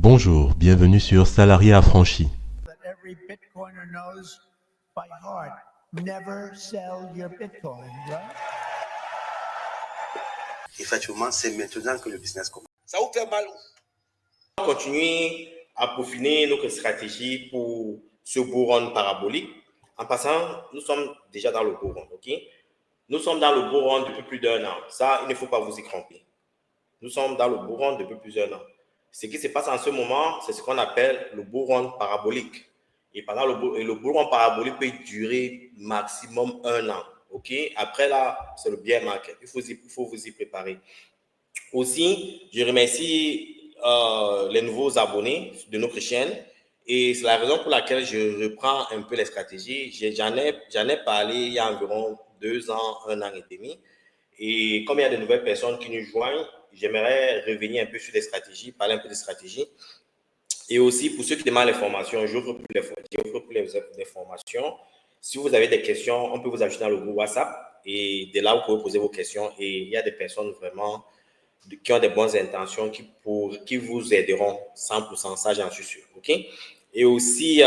Bonjour, bienvenue sur Salarié affranchi. That every Bitcoiner knows by heart. Never sell your Bitcoin, right? Effectivement, c'est maintenant que le business commence. Ça vous fait mal. On va continuer à peaufiner notre stratégie pour ce bull run parabolique. En passant, nous sommes déjà dans le bull run, ok? Nous sommes dans le bull run depuis plus d'1 an. Ça, il ne faut pas vous y tromper. Nous sommes dans le bull run depuis plusieurs ans. Ce qui se passe en ce moment, c'est ce qu'on appelle le bull run parabolique. Et pendant le bull run parabolique peut durer maximum 1 an. Ok? Après là, c'est le bear market. Il faut vous y préparer. Aussi, je remercie les nouveaux abonnés de notre chaîne. Et c'est la raison pour laquelle je reprends un peu les stratégies. J'en ai parlé il y a environ 2 ans, 1 an et demi. Et comme il y a de nouvelles personnes qui nous joignent, j'aimerais revenir un peu sur les stratégies, parler un peu des stratégies. Et aussi, pour ceux qui demandent les formations, j'offre pour les formations. Si vous avez des questions, on peut vous ajouter dans le groupe WhatsApp. Et de là, vous pouvez poser vos questions. Et il y a des personnes vraiment qui ont des bonnes intentions qui vous aideront 100%. Ça, j'en suis sûr. OK? Et aussi,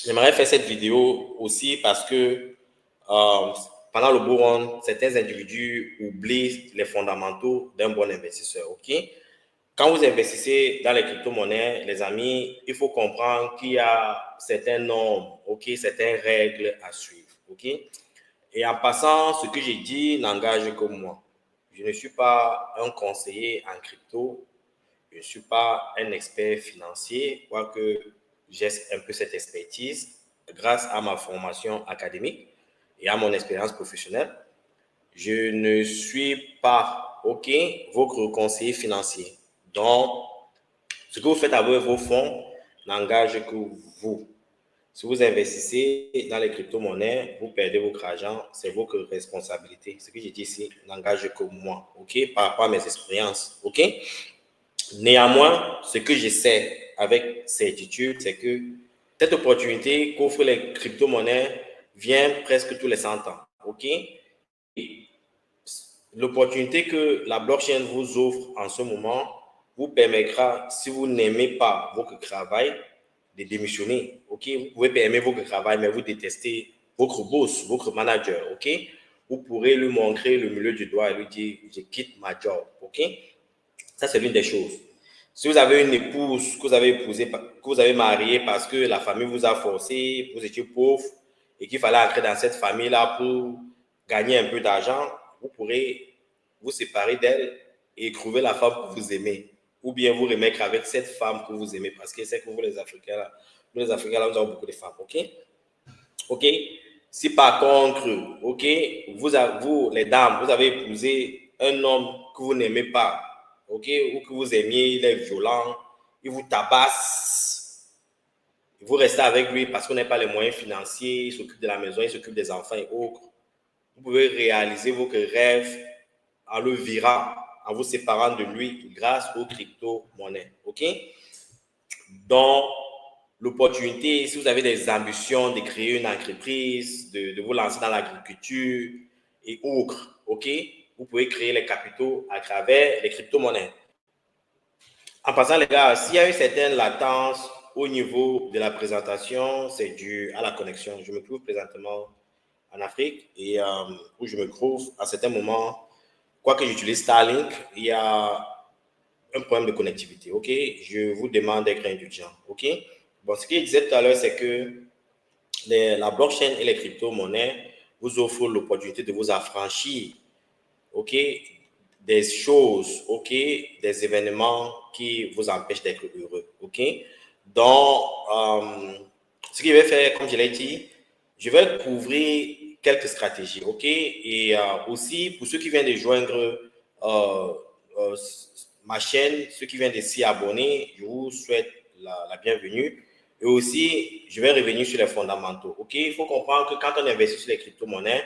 j'aimerais faire cette vidéo aussi parce que pendant le bull run, certains individus oublient les fondamentaux d'un bon investisseur. OK? Quand vous investissez dans les crypto-monnaies, les amis, il faut comprendre qu'il y a certains normes, OK, certaines règles à suivre. OK? Et en passant, ce que j'ai dit n'engage que moi. Je ne suis pas un conseiller en crypto. Je ne suis pas un expert financier, quoique j'ai un peu cette expertise grâce à ma formation académique et à mon expérience professionnelle. Je ne suis pas, OK, votre conseiller financier. Donc, ce que vous faites avec vos fonds n'engage que vous. Si vous investissez dans les crypto-monnaies, vous perdez votre argent, c'est votre responsabilité. Ce que j'ai dit ici n'engage que moi, OK, par rapport à mes expériences, OK. Néanmoins, ce que je sais avec certitude, c'est que cette opportunité qu'offrent les crypto-monnaies vient presque tous les 100 ans, OK. L'opportunité que la blockchain vous offre en ce moment vous permettra, si vous n'aimez pas votre travail, de démissionner. OK? Vous pouvez aimer votre travail, mais vous détestez votre boss, votre manager. OK? Vous pourrez lui montrer le milieu du doigt et lui dire, je quitte ma job. OK? Ça, c'est l'une des choses. Si vous avez une épouse que vous avez épousée, que vous avez mariée parce que la famille vous a forcé, vous étiez pauvre et qu'il fallait entrer dans cette famille-là pour gagner un peu d'argent, vous pourrez vous séparer d'elle et trouver la femme que vous aimez. Ou bien vous remettre avec cette femme que vous aimez parce que c'est que vous, les Africains, là, nous avons beaucoup de femmes. OK? OK? Si par contre, OK, vous, les dames, vous avez épousé un homme que vous n'aimez pas, OK, ou que vous aimiez, il est violent, il vous tabasse, vous restez avec lui parce qu'on n'a pas les moyens financiers, il s'occupe de la maison, il s'occupe des enfants et autres. Vous pouvez réaliser vos rêves en le virant, en vous séparant de lui grâce aux crypto-monnaies. OK? Donc, l'opportunité, si vous avez des ambitions de créer une entreprise, de vous lancer dans l'agriculture et autres, OK? Vous pouvez créer les capitaux à travers les crypto-monnaies. En passant, les gars, s'il y a une certaine latence au niveau de la présentation, c'est dû à la connexion. Je me trouve présentement en Afrique et où je me trouve à certains moments, quoique j'utilise Starlink, il y a un problème de connectivité. OK? Je vous demande d'être indulgent. OK? Bon, ce que je disais tout à l'heure, c'est que la blockchain et les crypto-monnaies vous offrent l'opportunité de vous affranchir, OK, des choses, OK, des événements qui vous empêchent d'être heureux, OK. Donc, ce que je vais faire, comme je l'ai dit, je vais couvrir quelques stratégies, OK. Et aussi, pour ceux qui viennent de joindre ma chaîne, ceux qui viennent de s'y abonner, je vous souhaite la bienvenue. Et aussi, je vais revenir sur les fondamentaux, OK. Il faut comprendre que quand on investit sur les crypto-monnaies,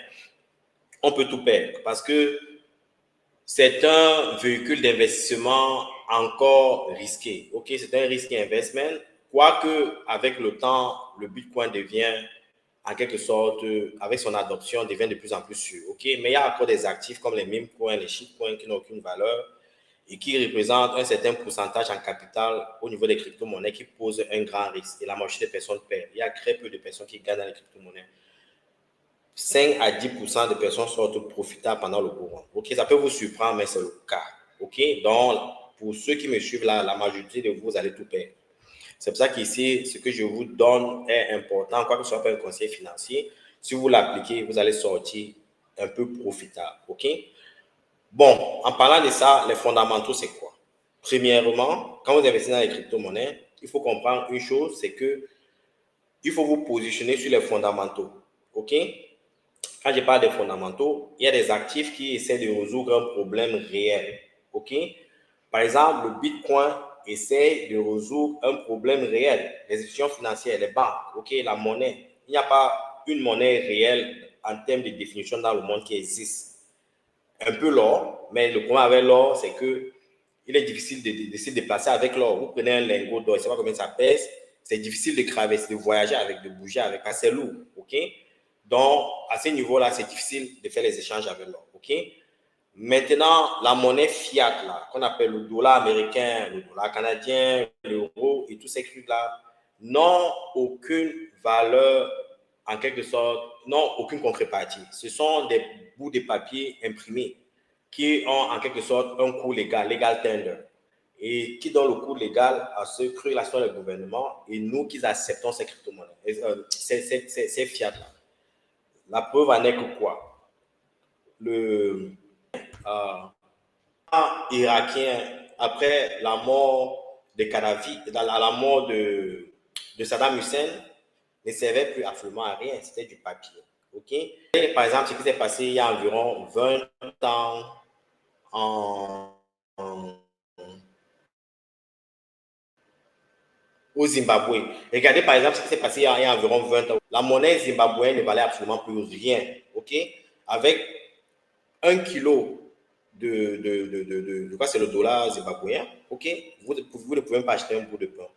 on peut tout perdre parce que c'est un véhicule d'investissement encore risqué. OK, c'est un risky investment. Quoique, avec le temps, le Bitcoin devient, en quelque sorte, avec son adoption, devient de plus en plus sûr. OK, mais il y a encore des actifs comme les meme coins, les shitcoins qui n'ont aucune valeur. et qui représente un certain pourcentage en capital au niveau des crypto-monnaies qui pose un grand risque. Et la majorité des personnes perdent. Il y a très peu de personnes qui gagnent dans les crypto-monnaies. 5 à 10% de personnes sortent profitables pendant le bull run. OK, ça peut vous surprendre, mais c'est le cas. OK, donc pour ceux qui me suivent là, la majorité de vous allez tout perdre. C'est pour ça qu'ici, ce que je vous donne est important, quoi que ce soit pas un conseil financier. Si vous l'appliquez, vous allez sortir un peu profitable. OK? Bon, en parlant de ça, les fondamentaux, c'est quoi? Premièrement, quand vous investissez dans les crypto-monnaies, il faut comprendre une chose, c'est que il faut vous positionner sur les fondamentaux. OK? Quand je parle des fondamentaux, il y a des actifs qui essaient de résoudre un problème réel. OK? Par exemple, le Bitcoin essaie de résoudre un problème réel. Les institutions financières, les banques, OK, la monnaie. Il n'y a pas une monnaie réelle en termes de définition dans le monde qui existe. Un peu l'or, mais le problème avec l'or, c'est que il est difficile de se déplacer avec l'or. Vous prenez un lingot d'or, je ne sais pas combien ça pèse, c'est difficile de traverser, de voyager avec, de bouger avec, assez lourd. OK? Donc, à ce niveau-là, c'est difficile de faire les échanges avec l'or. OK? Maintenant, la monnaie fiat, là, qu'on appelle le dollar américain, le dollar canadien, l'euro et tous ces trucs-là, n'ont aucune valeur, en quelque sorte, n'ont aucune contrepartie. Ce sont des bouts de papier imprimés qui ont en quelque sorte un coût légal, legal tender, et qui donnent le coût légal à ceux qui sont le gouvernement et nous qui acceptons ces crypto-monnaies, ces fiat-là. La preuve en est que quoi? Le irakien, après la mort de Kadhafi, la mort de Saddam Hussein, ne servait plus absolument à rien, c'était du papier. Okay? Et par exemple, ce qui s'est passé il y a environ 20 ans au Zimbabwe. Regardez par exemple ce qui s'est passé il y a environ 20 ans. La monnaie zimbabwéenne ne valait absolument plus rien. Okay? Avec 1 kilo de quoi c'est le dollar zimbabwéen, ok, vous ne pouvez même pas acheter un bout de pain,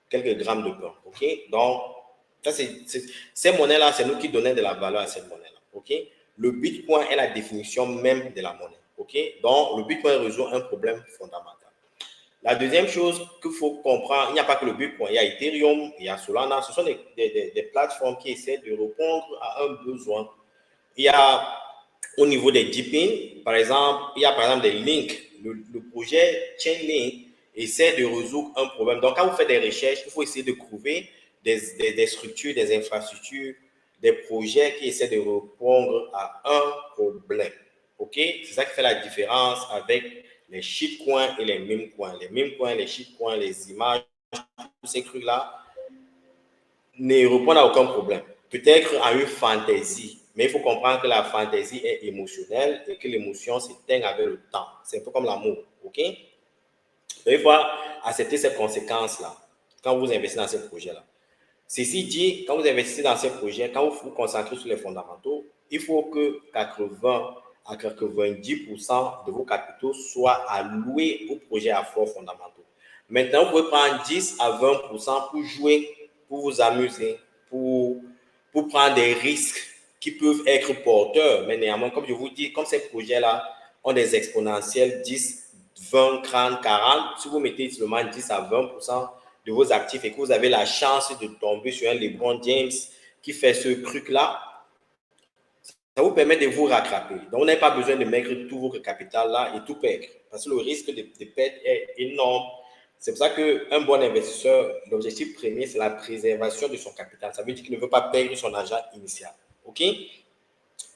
quelques grammes de pain, ok. Donc, ça ces monnaies-là, c'est nous qui donnons de la valeur à cette monnaie-là, ok. Le Bitcoin est la définition même de la monnaie, ok. Donc, le Bitcoin résout un problème fondamental. La deuxième chose qu'il faut comprendre, il n'y a pas que le Bitcoin, il y a Ethereum, il y a Solana, ce sont des plateformes qui essaient de répondre à un besoin. Il y a au niveau des deepins, par exemple, il y a par exemple des links. Le projet Chainlink essaie de résoudre un problème. Donc, quand vous faites des recherches, il faut essayer de trouver des structures, des infrastructures, des projets qui essaient de répondre à un problème. OK? C'est ça qui fait la différence avec les shitcoins et les memecoins. Les memecoins, les shitcoins, les images, tous ces trucs-là ne répondent à aucun problème. Peut-être à une fantaisie. Mais il faut comprendre que la fantaisie est émotionnelle et que l'émotion s'éteint avec le temps. C'est un peu comme l'amour, ok? Donc, il faut accepter ces conséquences-là quand vous investissez dans ces projets-là. Ceci dit, quand vous investissez dans ces projets, quand vous vous concentrez sur les fondamentaux, il faut que 80 à 90% de vos capitaux soient alloués aux projets à forts fondamentaux. Maintenant, vous pouvez prendre 10 à 20% pour jouer, pour vous amuser, pour prendre des risques qui peuvent être porteurs. Mais néanmoins, comme je vous dis, comme ces projets-là ont des exponentiels 10, 20, 30, 40, si vous mettez seulement 10 à 20% de vos actifs et que vous avez la chance de tomber sur un LeBron James qui fait ce truc-là, ça vous permet de vous rattraper. Donc, vous n'avez pas besoin de mettre tout votre capital là et tout perdre. Parce que le risque de perte est énorme. C'est pour ça qu'un bon investisseur, l'objectif premier, c'est la préservation de son capital. Ça veut dire qu'il ne veut pas perdre son argent initial. OK?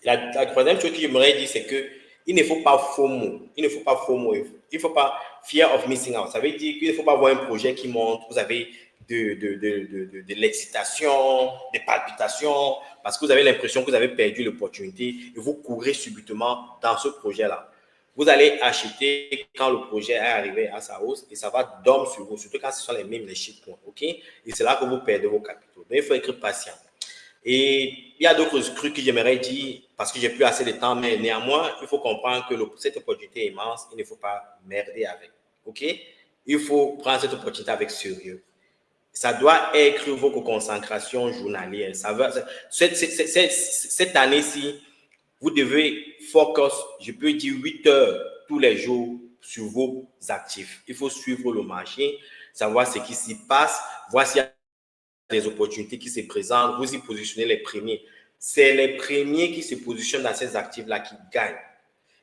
La troisième chose que j'aimerais dire, c'est qu'il ne faut pas FOMO. Il ne faut pas FOMO. Il ne faut pas fear of missing out. Ça veut dire qu'il ne faut pas avoir un projet qui monte. Vous avez de l'excitation, des palpitations, parce que vous avez l'impression que vous avez perdu l'opportunité et vous courez subitement dans ce projet-là. Vous allez acheter quand le projet est arrivé à sa hausse et ça va dormir sur vous, surtout quand ce sont les mêmes, les shitcoins. OK? Et c'est là que vous perdez vos capitaux. Donc, il faut être patient. Et il y a d'autres trucs que j'aimerais dire parce que j'ai plus assez de temps, mais néanmoins, il faut comprendre que cette opportunité est immense. Il ne faut pas merder avec. OK? Il faut prendre cette opportunité avec sérieux. Ça doit être votre concentration journalière. Cette année-ci, vous devez focus, je peux dire 8 heures tous les jours sur vos actifs. Il faut suivre le marché, savoir ce qui s'y passe, voir s'il y a des opportunités qui se présentent, vous y positionnez les premiers. C'est les premiers qui se positionnent dans ces actifs-là qui gagnent.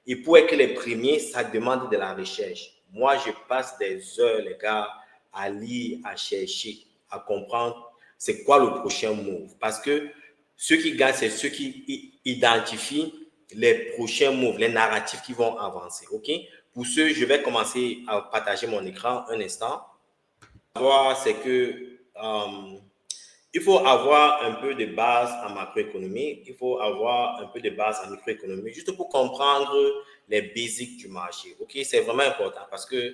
Et pour être les premiers, ça demande de la recherche. Moi, je passe des heures, les gars, à lire, à chercher, à comprendre c'est quoi le prochain move. Parce que ceux qui gagnent, c'est ceux qui identifient les prochains moves, les narratifs qui vont avancer. OK? Pour ceux, je vais commencer à partager mon écran un instant. C'est que il faut avoir un peu de base en macroéconomie, il faut avoir un peu de base en microéconomie, juste pour comprendre les basics du marché. OK? C'est vraiment important parce que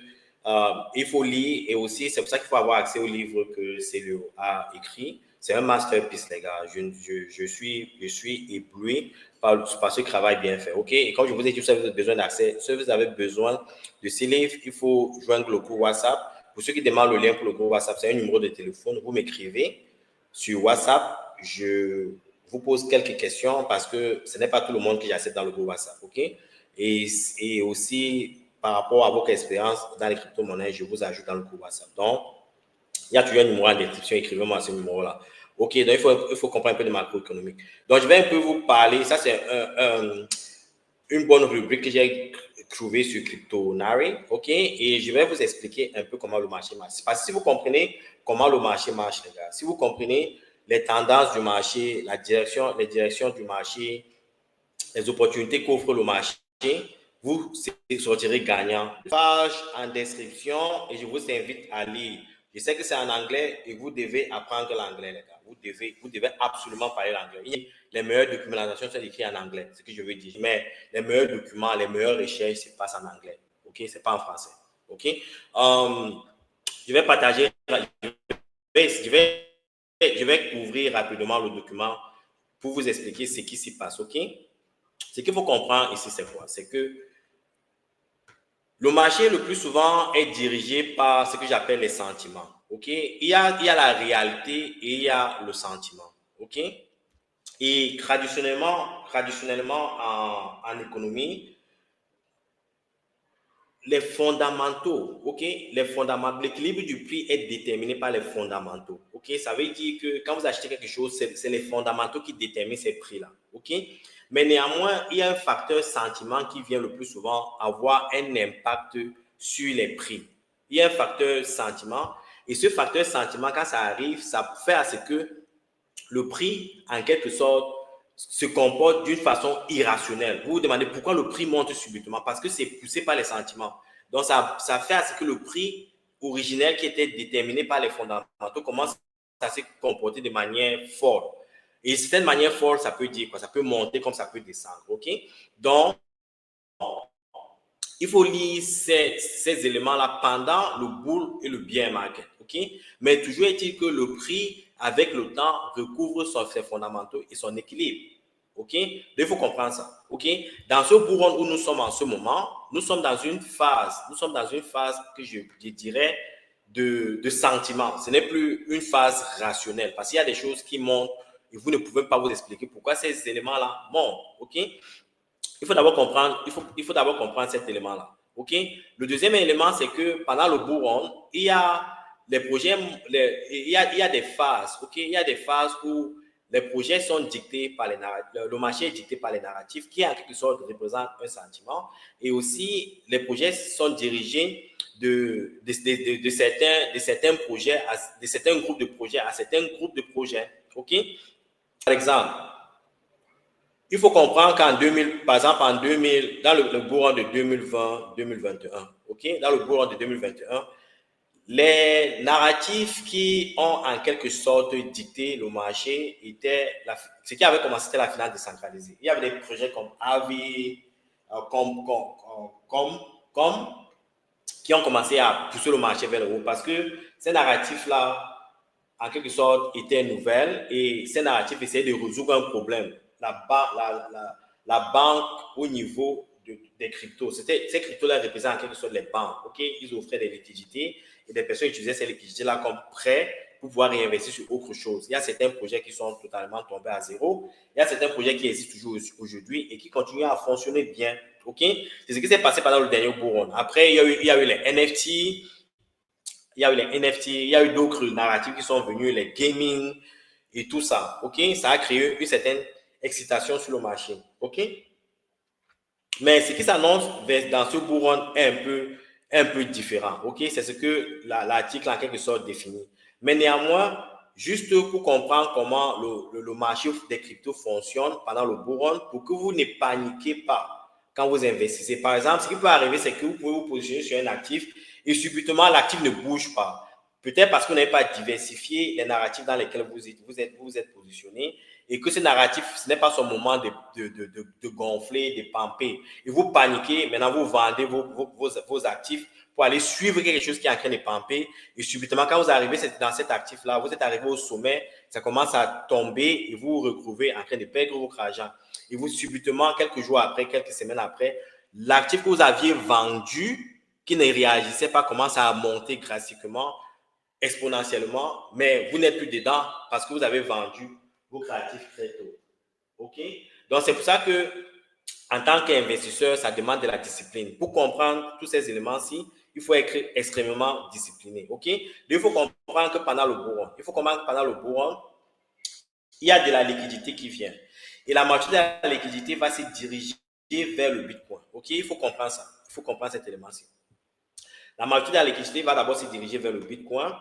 il faut lire et aussi, c'est pour ça qu'il faut avoir accès au livre que Célio a écrit. C'est un masterpiece, les gars. Je suis ébloui par ce travail bien fait. OK? Et comme je vous ai dit, si vous avez besoin d'accès, si vous avez besoin de ces livres, il faut joindre le groupe WhatsApp. Pour ceux qui demandent le lien pour le groupe WhatsApp, c'est un numéro de téléphone. Vous m'écrivez sur WhatsApp. Je vous pose quelques questions parce que ce n'est pas tout le monde que j'accepte dans le groupe WhatsApp. OK? Et aussi, par rapport à votre expérience dans les crypto-monnaies, je vous ajoute dans le groupe WhatsApp. Donc, il y a toujours un numéro en description. Écrivez-moi à ce numéro-là. OK, donc il faut comprendre un peu de macroéconomique. Donc, je vais un peu vous parler. Ça, c'est une bonne rubrique que j'ai trouvée sur Cryptonary. OK, et je vais vous expliquer un peu comment le marché marche. Parce que si vous comprenez comment le marché marche, les gars, si vous comprenez les tendances du marché, les directions du marché, les opportunités qu'offre le marché, vous sortirez gagnant. Page en description et je vous invite à lire. Je sais que c'est en anglais et vous devez apprendre l'anglais, les gars. Vous devez absolument parler l'anglais. Les meilleures documentations sont écrites en anglais, c'est ce que je veux dire. Mais les meilleurs documents, les meilleures recherches se passent en anglais. OK? Ce n'est pas en français. OK? Je vais partager, je vais couvrir rapidement le document pour vous expliquer ce qui s'y passe. OK? Ce qu'il faut comprendre ici, c'est quoi? C'est que le marché, le plus souvent, est dirigé par ce que j'appelle les sentiments. OK? Il y a la réalité et il y a le sentiment. OK? Et traditionnellement en économie, les fondamentaux, OK? L'équilibre du prix est déterminé par les fondamentaux. OK? Ça veut dire que quand vous achetez quelque chose, c'est les fondamentaux qui déterminent ces prix-là. OK? Mais néanmoins, il y a un facteur sentiment qui vient le plus souvent avoir un impact sur les prix. Il y a un facteur sentiment et ce facteur sentiment, quand ça arrive, ça fait à ce que le prix, en quelque sorte, se comporte d'une façon irrationnelle. Vous vous demandez pourquoi le prix monte subitement, parce que c'est poussé par les sentiments. Donc, ça fait à ce que le prix originel qui était déterminé par les fondamentaux commence à se comporter de manière forte. Et cette manière forte, ça peut dire quoi? Ça peut monter comme ça peut descendre. OK? Donc, il faut lire ces éléments-là pendant le bull et le bear market. OK? Mais toujours est-il que le prix, avec le temps, recouvre ses fondamentaux et son équilibre. OK? Donc, il faut comprendre ça. OK? Dans ce bull run où nous sommes en ce moment, nous sommes dans une phase que je dirais de sentiment. Ce n'est plus une phase rationnelle parce qu'il y a des choses qui montent et vous ne pouvez pas vous expliquer pourquoi ces éléments-là montent. OK? Il faut d'abord comprendre cet élément-là. OK? Le deuxième élément, c'est que pendant le bull run, il y a des phases. OK? Il y a des phases où les projets sont dictés par les narratifs. Le marché est dicté par les narratifs qui, en quelque sorte, représentent un sentiment. Et aussi, les projets sont dirigés de certains projets, de certains groupes de projets à certains groupes de projets. OK? Par exemple, il faut comprendre qu'en 2000, par exemple, dans le bull run de 2020-2021, OK? Dans le bull run de 2021, les narratifs qui ont en quelque sorte dicté le marché étaient, ce qui avait commencé, c'était la finance décentralisée. Il y avait des projets comme Avi, qui ont commencé à pousser le marché vers le haut parce que ces narratifs-là, en quelque sorte, étaient nouvelles et ces narratifs essayaient de résoudre un problème. La banque au niveau des cryptos. Ces cryptos-là représentent en quelque sorte les banques. Okay? Ils offraient des liquidités et des personnes utilisaient ces liquidités-là comme prêts pour pouvoir réinvestir sur autre chose. Il y a certains projets qui sont totalement tombés à zéro. Il y a certains projets qui existent toujours aujourd'hui et qui continuent à fonctionner bien OK? C'est ce qui s'est passé pendant le dernier bull run. Après, il y a eu les NFT, il y a eu les NFT, il y a eu d'autres narratifs qui sont venus, les gaming et tout ça. OK? Ça a créé une certaine excitation sur le marché. OK? Mais ce qui s'annonce dans ce bull run est un peu différent. OK? C'est ce que l'article en quelque sorte définit. Mais néanmoins, juste pour comprendre comment le marché des cryptos fonctionne pendant le bull run, pour que vous ne paniquez pas quand vous investissez. Par exemple, ce qui peut arriver, c'est que vous pouvez vous positionner sur un actif et subitement, l'actif ne bouge pas. Peut-être parce que vous n'avez pas diversifié les narratifs dans lesquels vous êtes positionné et que ce narratif, ce n'est pas son moment de gonfler, de pamper. Et vous paniquez, maintenant vous vendez vos actifs pour aller suivre quelque chose qui est en train de pamper. Et subitement, quand vous arrivez dans cet actif-là, vous êtes arrivé au sommet, ça commence à tomber et vous vous retrouvez en train de perdre votre argent. Et vous, subitement, quelques jours après, quelques semaines après, l'actif que vous aviez vendu, qui ne réagissait pas, commence à monter drastiquement, exponentiellement, mais vous n'êtes plus dedans parce que vous avez vendu vos actifs très tôt. OK? Donc, c'est pour ça que, en tant qu'investisseur, ça demande de la discipline. Pour comprendre tous ces éléments-ci, il faut être extrêmement discipliné. OK? Il faut comprendre que pendant le bull run, il y a de la liquidité qui vient. Et la moitié de la liquidité va se diriger vers le Bitcoin. OK? Il faut comprendre ça. Il faut comprendre cet élément-ci. La majorité de la liquidité va d'abord se diriger vers le Bitcoin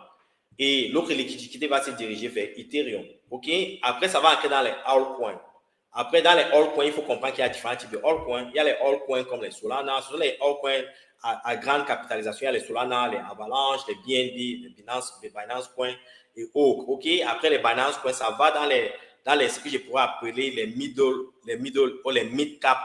et l'autre liquidité va se diriger vers Ethereum. OK? Après, ça va entrer dans les altcoins. Après, dans les altcoins, il faut comprendre qu'il y a différents types de altcoins. Il y a les altcoins comme les Solana. Ce sont les altcoins à grande capitalisation. Il y a les Solana, les Avalanche, les BNB, les Binance Coin et autres. OK? Après les Binance Coin, ça va dans les ce que je pourrais appeler les middle ou les mid-cap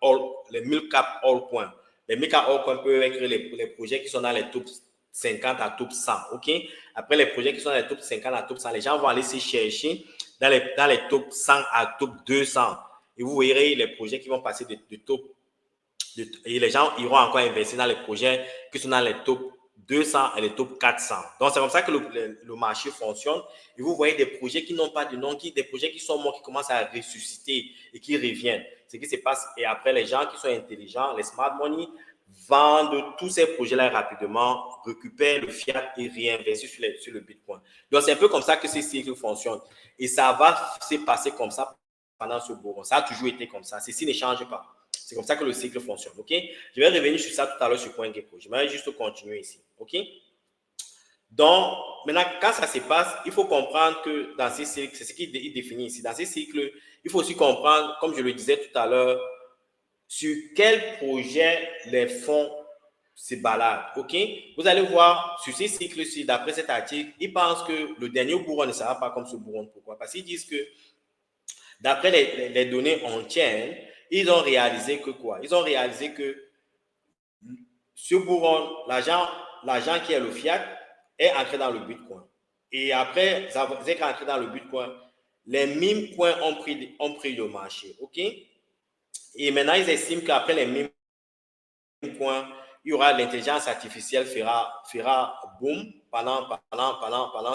altcoins. Les mid-cap altcoins peuvent être les projets qui sont dans les top 50 à top 100. OK? Après, les projets qui sont dans les top 50 à top 100, les gens vont aller se chercher dans les top 100 à top 200. Et vous verrez les projets qui vont passer de top. Et les gens iront encore investir dans les projets qui sont dans les top 200 et les top 400. Donc, c'est comme ça que le marché fonctionne. Et vous voyez des projets qui n'ont pas de nom, des projets qui sont morts, qui commencent à ressusciter et qui reviennent. Ce qui se passe. Et après, les gens qui sont intelligents, les smart money, vendent tous ces projets-là rapidement, récupèrent le fiat et réinvestissent sur le Bitcoin. Donc, c'est un peu comme ça que ces cycles fonctionnent. Et ça va se passer comme ça pendant ce bull run. Ça a toujours été comme ça. Ceci ne change pas. C'est comme ça que le cycle fonctionne. OK? Je vais revenir sur ça tout à l'heure sur CoinGecko. Je vais juste continuer ici. OK? Donc, maintenant, quand ça se passe, il faut comprendre que dans ces cycles, c'est ce qu'il définit ici. Dans ces cycles, il faut aussi comprendre, comme je le disais tout à l'heure, sur quel projet les fonds se baladent. OK? Vous allez voir sur ces cycles-ci, d'après cet article, ils pensent que le dernier bull run ne sera pas comme ce bull run. Pourquoi? Parce qu'ils disent que d'après les données entières, ils ont réalisé que quoi? Ils ont réalisé que ce bull run, l'argent qui est le fiat est entré dans le Bitcoin. Et après, c'est entré dans le Bitcoin, les meme coins ont pris le marché. OK? Et maintenant, ils estiment qu'après les meme coins, il y aura l'intelligence artificielle fera boom pendant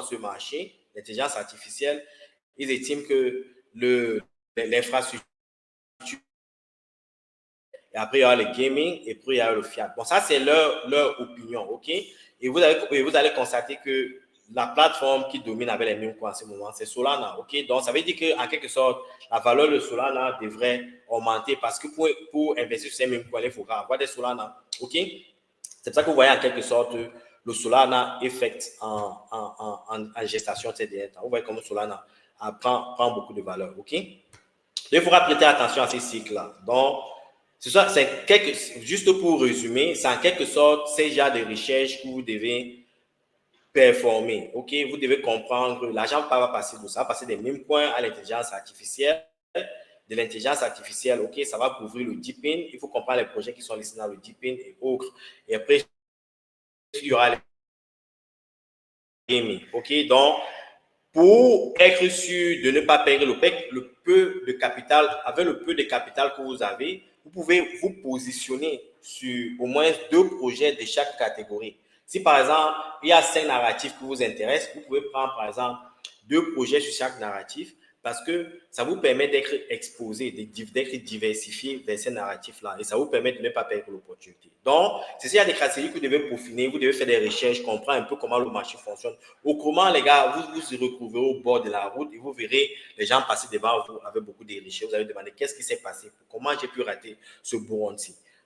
ce marché. L'intelligence artificielle, ils estiment que l'infrastructure. Et après, il y aura le gaming et puis il y aura le fiat. Bon, ça, c'est leur opinion, OK? Et vous allez constater que la plateforme qui domine avec les mêmes coins en ce moment, c'est Solana, OK? Donc, ça veut dire qu'en quelque sorte, la valeur de Solana devrait augmenter parce que pour investir sur ces mêmes coins, il faudra avoir des Solana, OK? C'est pour ça que vous voyez en quelque sorte le Solana effect en gestation ces derniers temps. Vous voyez comment Solana prend beaucoup de valeur, OK? Il faudra prêter attention à ces cycles-là. Donc, juste pour résumer, c'est en quelque sorte ces genres de recherche que vous devez performer. OK? Vous devez comprendre que l'argent va passer de ça, passer des mêmes points à l'intelligence artificielle. De l'intelligence artificielle, OK, ça va couvrir le deep-in. Il faut comprendre les projets qui sont listés dans le deep-in et autres. Et après, il y aura les gaming. OK? Donc, pour être sûr de ne pas perdre le peu de capital, avec le peu de capital que vous avez, vous pouvez vous positionner sur au moins 2 projets de chaque catégorie. Si par exemple, il y a 5 narratifs qui vous intéressent, vous pouvez prendre par exemple 2 projets sur chaque narratif parce que ça vous permet d'être exposé, d'être diversifié vers ces narratifs-là et ça vous permet de ne pas perdre l'opportunité. Donc, c'est s'il y a des stratégies que vous devez peaufiner, vous devez faire des recherches, comprendre un peu comment le marché fonctionne. Autrement, les gars, vous vous retrouverez au bord de la route et vous verrez les gens passer devant vous avec beaucoup de recherches. Vous allez demander qu'est-ce qui s'est passé, comment j'ai pu rater ce bourron-ci.